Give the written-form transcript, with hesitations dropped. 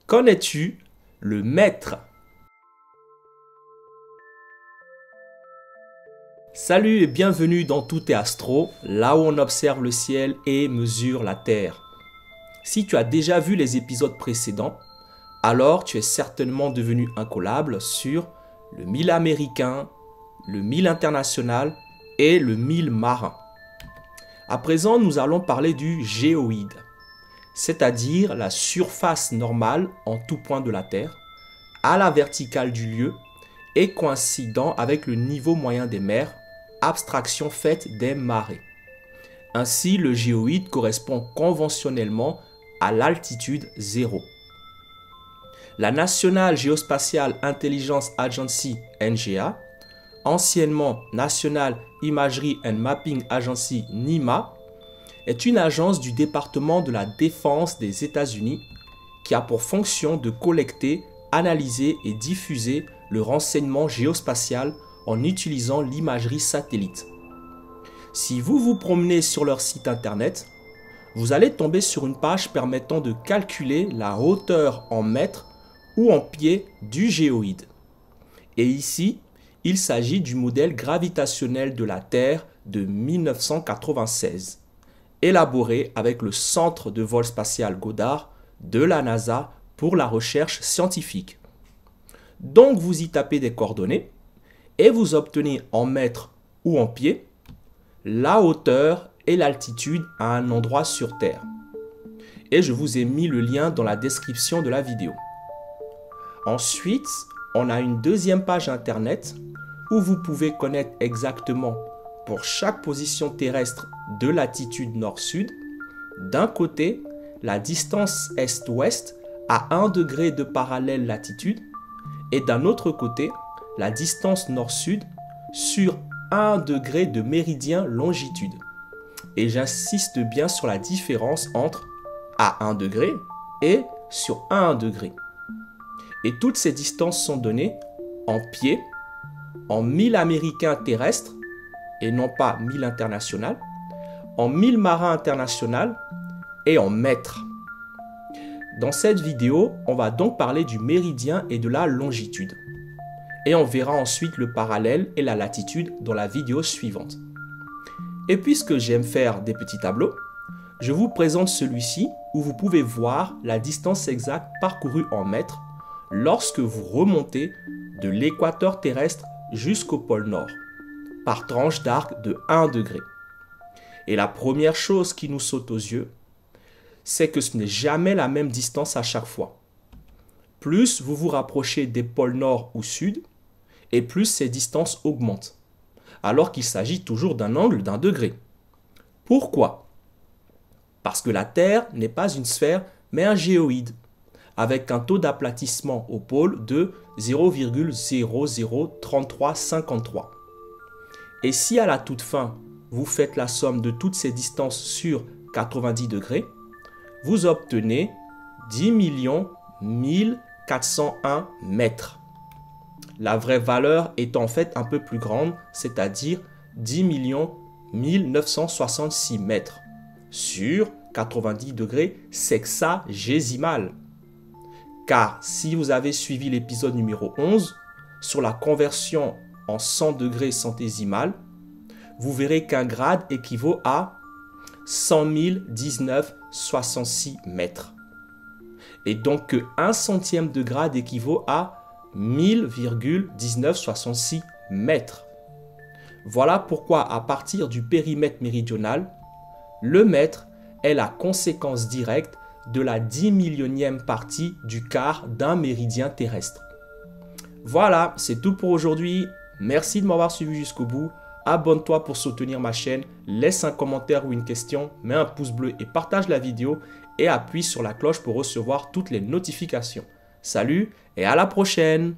Connais-tu le mètre? Salut et bienvenue dans Tout est Astro, là où on observe le ciel et mesure la Terre. Si tu as déjà vu les épisodes précédents, alors tu es certainement devenu incollable sur le 1000 américain, le 1000 international et le 1000 marin. À présent, nous allons parler du géoïde, c'est-à-dire la surface normale en tout point de la Terre, à la verticale du lieu et coïncidant avec le niveau moyen des mers, abstraction faite des marées. Ainsi, le géoïde correspond conventionnellement à l'altitude 0. La National Geospatial Intelligence Agency (NGA), anciennement National Imagery and Mapping Agency (NIMA), est une agence du département de la Défense des États-Unis qui a pour fonction de collecter, analyser et diffuser le renseignement géospatial en utilisant l'imagerie satellite. Si vous vous promenez sur leur site internet, vous allez tomber sur une page permettant de calculer la hauteur en mètres ou en pieds du géoïde. Et ici, il s'agit du modèle gravitationnel de la Terre de 1996, élaboré avec le Centre de vol spatial Goddard de la NASA pour la recherche scientifique. Donc vous y tapez des coordonnées et vous obtenez en mètres ou en pieds la hauteur et l'altitude à un endroit sur Terre. Et je vous ai mis le lien dans la description de la vidéo. Ensuite, on a une deuxième page internet où vous pouvez connaître exactement pour chaque position terrestre de latitude nord-sud, d'un côté, la distance est-ouest à 1 degré de parallèle latitude et d'un autre côté, la distance nord-sud sur 1 degré de méridien longitude. Et j'insiste bien sur la différence entre à 1 degré et sur 1 degré. Et toutes ces distances sont données en pieds, en 1000 américains terrestres et non pas 1000 international, en 1000 marins international et en mètres. Dans cette vidéo, on va donc parler du méridien et de la longitude. Et on verra ensuite le parallèle et la latitude dans la vidéo suivante. Et puisque j'aime faire des petits tableaux, je vous présente celui-ci où vous pouvez voir la distance exacte parcourue en mètres lorsque vous remontez de l'équateur terrestre jusqu'au pôle Nord, par tranche d'arc de 1 degré. Et la première chose qui nous saute aux yeux, c'est que ce n'est jamais la même distance à chaque fois. Plus vous vous rapprochez des pôles Nord ou Sud, et plus ces distances augmentent, alors qu'il s'agit toujours d'un angle d'1 degré. Pourquoi? Parce que la Terre n'est pas une sphère, mais un géoïde, avec un taux d'aplatissement au pôle de 0,003353. Et si à la toute fin, vous faites la somme de toutes ces distances sur 90 degrés, vous obtenez 10 1401 mètres. La vraie valeur est en fait un peu plus grande, c'est-à-dire 10 966 mètres sur 90 degrés sexagésimal. Car si vous avez suivi l'épisode numéro 11 sur la conversion en 100 degrés centésimal, vous verrez qu'un grade équivaut à 100 1966 mètres. Et donc que 1 centième de grade équivaut à 1000,1966 mètres. Voilà pourquoi à partir du périmètre méridional, le mètre est la conséquence directe de la 10 millionième partie du quart d'un méridien terrestre. Voilà, c'est tout pour aujourd'hui. Merci de m'avoir suivi jusqu'au bout. Abonne-toi pour soutenir ma chaîne, laisse un commentaire ou une question, mets un pouce bleu et partage la vidéo et appuie sur la cloche pour recevoir toutes les notifications. Salut et à la prochaine!